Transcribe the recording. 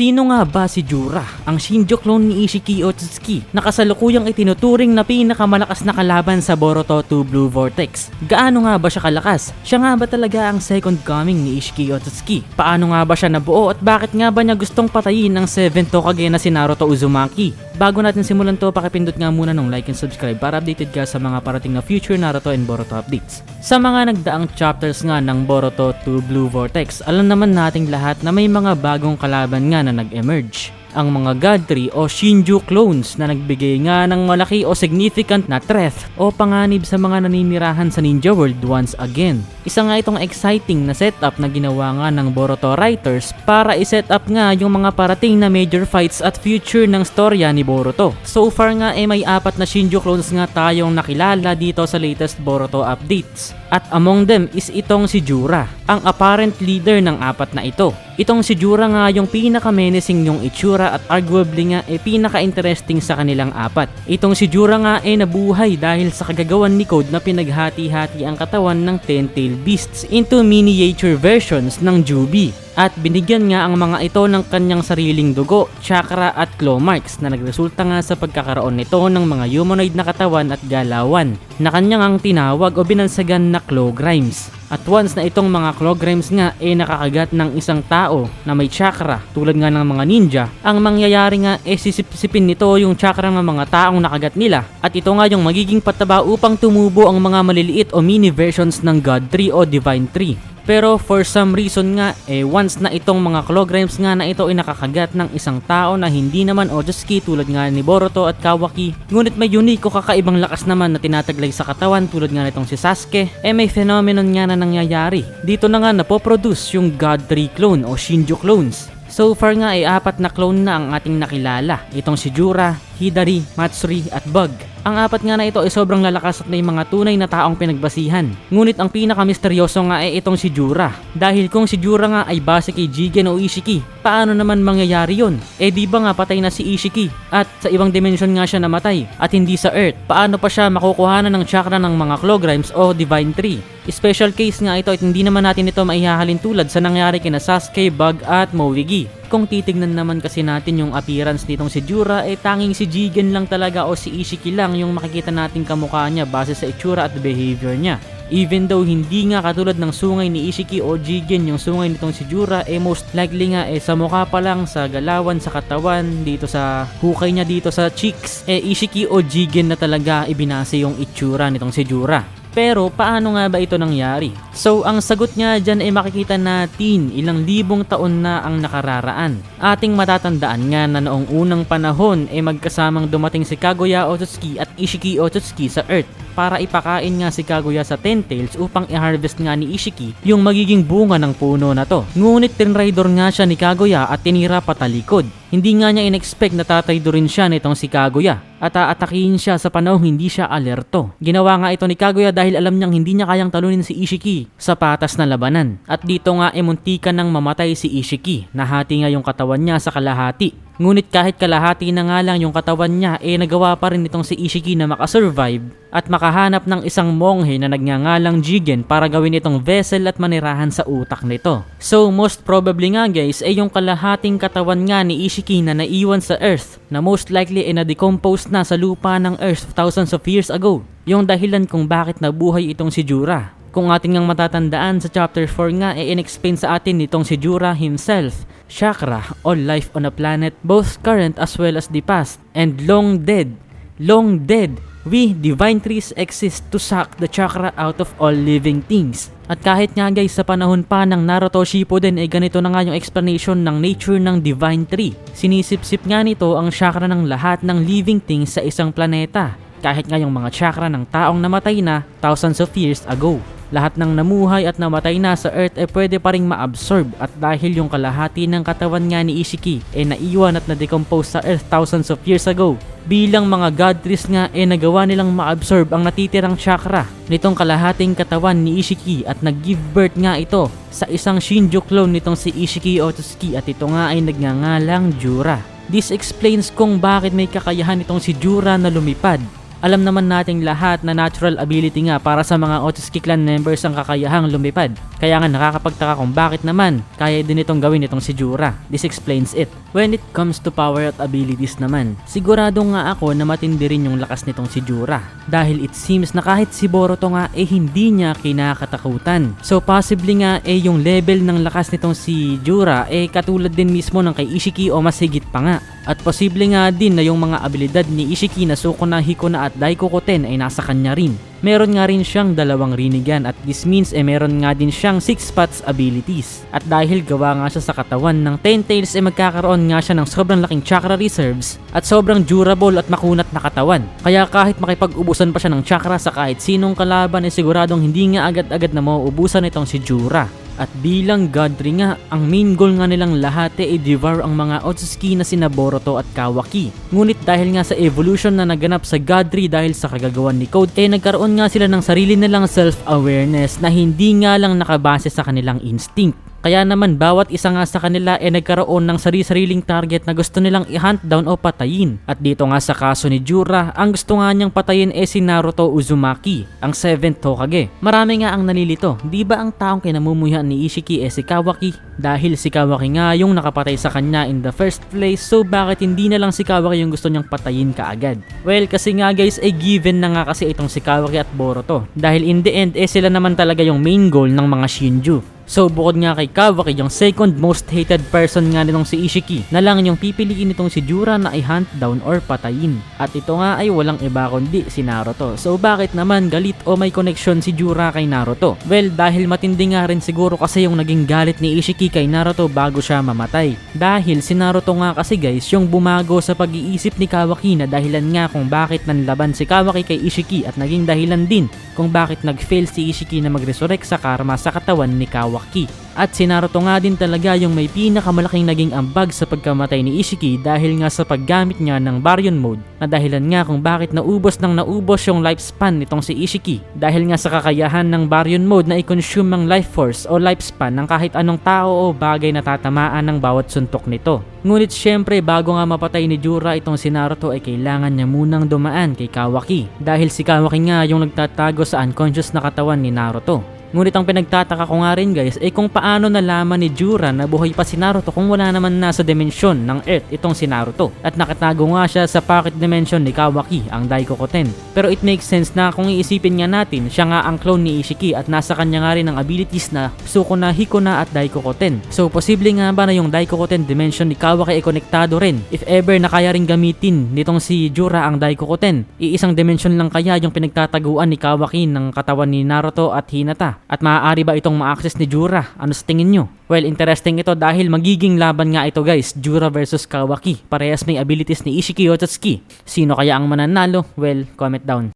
Sino nga ba si Jura, ang Shinjo clone ni Ishiki Otsutsuki na kasalukuyang itinuturing na pinakamalakas na kalaban sa Boruto 2 Blue Vortex? Gaano nga ba siya kalakas? Siya nga ba talaga ang second coming ni Ishiki Otsutsuki? Paano nga ba siya nabuo at bakit nga ba niya gustong patayin ang 7th Hokage na si Naruto Uzumaki? Bago natin simulan to, pakipindot nga muna ng like and subscribe para updated ka sa mga parating na future Naruto and Boruto updates. Sa mga nagdaang chapters nga ng Boruto 2 Blue Vortex, alam naman nating lahat na may mga bagong kalaban nga na nag-emerge. Ang mga God Tree o Shinju clones na nagbigay nga ng malaki o significant na threat o panganib sa mga naninirahan sa Ninja World once again. Isa nga itong exciting na setup na ginawa nga ng Boruto writers para i-set up nga yung mga parating na major fights at future ng storya ni Boruto. So far nga may 4 na Shinju clones nga tayong nakilala dito sa latest Boruto updates. At among them is itong si Jura, ang apparent leader ng 4 na ito. Itong si Jura nga yung pinaka-menacing yung itsura at arguably nga pinaka-interesting sa kanilang 4. Itong si Jura nga nabuhay dahil sa kagagawan ni Code na pinaghati-hati ang katawan ng 10-tailed beasts into miniature versions ng Jubi. At binigyan nga ang mga ito ng kanyang sariling dugo, chakra at claw marks na nagresulta nga sa pagkakaroon nito ng mga humanoid na katawan at galawan na kanyang ang tinawag o binansagan na claw grimes. At once na itong mga claw grimes nga nakakagat ng isang tao na may chakra tulad nga ng mga ninja, ang mangyayari nga sisipsipin nito yung chakra ng mga taong nakagat nila at ito nga yung magiging pataba upang tumubo ang mga maliliit o mini versions ng God Tree o Divine Tree. Pero for some reason nga, once na itong mga claw grimes nga na ito nakakagat ng isang tao na hindi naman Otsutsuki tulad nga ni Boruto at Kawaki, ngunit may unique o kakaibang lakas naman na tinataglay sa katawan tulad nga nitong si Sasuke, may phenomenon nga na nangyayari. Dito na nga napoproduce yung God Tree clone o Shinju clones. So far nga 4 na clone na ang ating nakilala, itong si Jura, Hidari, Matsuri at Bug. Ang 4 nga na ito ay sobrang lalakas at may mga tunay na taong pinagbasihan. Ngunit ang pinaka-misteryoso nga itong si Jura. Dahil kung si Jura nga ay base kay Jigen o Ishiki, paano naman mangyayari yun? Di ba nga patay na si Ishiki at sa ibang dimensyon nga siya namatay at hindi sa Earth? Paano pa siya makukuhanan ng chakra ng mga claw grimes o Divine Tree? Special case nga ito at hindi naman natin ito maihahalin tulad sa nangyari kina Sasuke, Bug at Mouigi. Kung titignan naman kasi natin yung appearance nitong si Jura, tanging si Jigen lang talaga o si Ishiki lang yung makikita nating kamukha niya base sa itsura at behavior niya. Even though hindi nga katulad ng sungay ni Ishiki o Jigen yung sungay nitong si Jura, most likely nga sa mukha pa lang, sa galawan, sa katawan, dito sa hukay niya dito sa cheeks, Ishiki o Jigen na talaga ibinase yung itsura nitong si Jura. Pero paano nga ba ito nangyari? So ang sagot nga dyan makikita natin ilang libong taon na ang nakararaan. Ating matatandaan nga na noong unang panahon magkasamang dumating si Kaguya Otsutsuki at Ishiki Otsutsuki sa Earth para ipakain nga si Kaguya sa 10 tails upang i-harvest nga ni Ishiki yung magiging bunga ng puno na to. Ngunit tinraidor nga siya ni Kaguya at tinira patalikod. Hindi nga niya in-expect na tatraidorin siya nitong si Kaguya at aatakihin siya sa panahong hindi siya alerto. Ginawa nga ito ni Kaguya dahil alam niyang hindi niya kayang talunin si Ishiki sa patas na labanan. At dito nga muntikan nang mamatay si Ishiki. Nahati nga yung katawan niya sa kalahati. Ngunit kahit kalahati na nga lang yung katawan niya, nagawa pa rin itong si Ishiki na makasurvive at makahanap ng isang monghe na nagngangalang Jigen para gawin itong vessel at manirahan sa utak nito. So most probably nga guys yung kalahating katawan nga ni Ishiki na naiwan sa Earth na most likely na-decompose na sa lupa ng Earth thousands of years ago. Yung dahilan kung bakit nabuhay itong si Jura. Kung ating ngang matatandaan sa chapter 4 nga in-explain sa atin nitong si Jura himself, chakra, all life on a planet, both current as well as the past, and long dead. Long dead, we divine trees exist to suck the chakra out of all living things. At kahit nga guys sa panahon pa ng Naruto Shippuden ganito na nga yung explanation ng nature ng divine tree. Sinisipsip nga nito ang chakra ng lahat ng living things sa isang planeta. Kahit nga yung mga chakra ng taong namatay na thousands of years ago. Lahat ng namuhay at namatay na sa Earth pwede pa ring ma-absorb at dahil yung kalahati ng katawan nga ni Ishiki naiwan at na-decompose sa Earth thousands of years ago. Bilang mga God Trees nga nagawa nilang ma-absorb ang natitirang chakra nitong kalahating katawan ni Ishiki at nag-give birth nga ito sa isang Shinju clone nitong si Ishiki Otsutsuki at ito nga ay nagngangalang Jura. This explains kung bakit may kakayahan itong si Jura na lumipad Alam naman nating lahat na natural ability nga para sa mga Otsutsuki clan members ang kakayahang lumipad. Kaya nga nakakapagtaka kung bakit naman kaya din itong gawin itong si Jura. This explains it. When it comes to power at abilities naman, sigurado nga ako na matindi rin yung lakas nitong si Jura. Dahil it seems na kahit si Boruto nga hindi niya kinakatakutan. So possibly nga yung level ng lakas nitong si Jura katulad din mismo ng kay Ishiki o mas higit pa nga. At posible nga din na yung mga abilidad ni Ishiki na Sukuna, Hikona at Daikokoten ay nasa kanya rin. Meron nga rin siyang 2 Rinnegan at this means meron nga din siyang 6 spots abilities. At dahil gawa nga siya sa katawan ng 10 Tails magkakaroon nga siya ng sobrang laking chakra reserves at sobrang durable at makunat na katawan. Kaya kahit makipag-ubusan pa siya ng chakra sa kahit sinong kalaban siguradong hindi nga agad-agad na mauubusan itong si Jura. At bilang Godry nga, ang main goal nga nilang lahat i-devour ang mga Otsutsuki na sina Boruto at Kawaki. Ngunit dahil nga sa evolution na naganap sa Godry dahil sa kagagawan ni Code, nagkaroon nga sila ng sarili nilang self-awareness na hindi nga lang nakabase sa kanilang instinct. Kaya naman bawat isa nga sa kanila nagkaroon ng sari-sariling target na gusto nilang i-hunt down o patayin. At dito nga sa kaso ni Jura, ang gusto nga niyang patayin si Naruto Uzumaki, ang 7th Hokage. Marami nga ang nalilito, di ba ang taong kinamumuhian ni Ishiki si Kawaki? Dahil si Kawaki nga yung nakapatay sa kanya in the first place, so bakit hindi na lang si Kawaki yung gusto niyang patayin kaagad? Well, kasi nga guys given na nga kasi itong si Kawaki at Boruto. Dahil in the end sila naman talaga yung main goal ng mga Shinju. So bukod nga kay Kawaki, yung second most hated person nga nitong si Ishiki na lang yung pipiliin nitong si Jura na i-hunt down or patayin. At ito nga ay walang iba kundi si Naruto. So bakit naman galit o may connection si Jura kay Naruto? Well, dahil matindi nga rin siguro kasi yung naging galit ni Ishiki kay Naruto bago siya mamatay. Dahil si Naruto nga kasi guys yung bumago sa pag-iisip ni Kawaki na dahilan nga kung bakit nanlaban si Kawaki kay Ishiki at naging dahilan din kung bakit nag-fail si Ishiki na mag-resurrect sa karma sa katawan ni Kawaki. At si Naruto nga din talaga yung may pinakamalaking naging ambag sa pagkamatay ni Ishiki dahil nga sa paggamit niya ng Baryon Mode na dahilan nga kung bakit naubos yung lifespan nitong si Ishiki dahil nga sa kakayahan ng Baryon Mode na i-consume ang life force o lifespan ng kahit anong tao o bagay na tatamaan ng bawat suntok nito. Ngunit syempre bago nga mapatay ni Jura itong si Naruto kailangan niya munang dumaan kay Kawaki dahil si Kawaki nga yung nagtatago sa unconscious na katawan ni Naruto. Ngunit ang pinagtataka ko nga rin guys kung paano nalaman ni Jura na buhay pa si Naruto kung wala naman nasa dimensyon ng Earth itong si Naruto. At nakatago nga siya sa pocket dimension ni Kawaki, ang Daikokoten. Pero it makes sense na kung iisipin nga natin, siya nga ang clone ni Ishiki at nasa kanya nga rin ang abilities na Sukuna, Hikona at Daikokoten. So posible nga ba na yung Daikokoten dimension ni Kawaki konektado rin? If ever na kaya rin gamitin nitong si Jura ang Daikokoten, iisang dimension lang kaya yung pinagtataguan ni Kawaki ng katawan ni Naruto at Hinata? At maaari ba itong ma-access ni Jura? Ano sa tingin nyo? Well, interesting ito dahil magiging laban nga ito guys, Jura versus Kawaki. Parehas may abilities ni Ishiki Otsutsuki. Sino kaya ang mananalo? Well, comment down.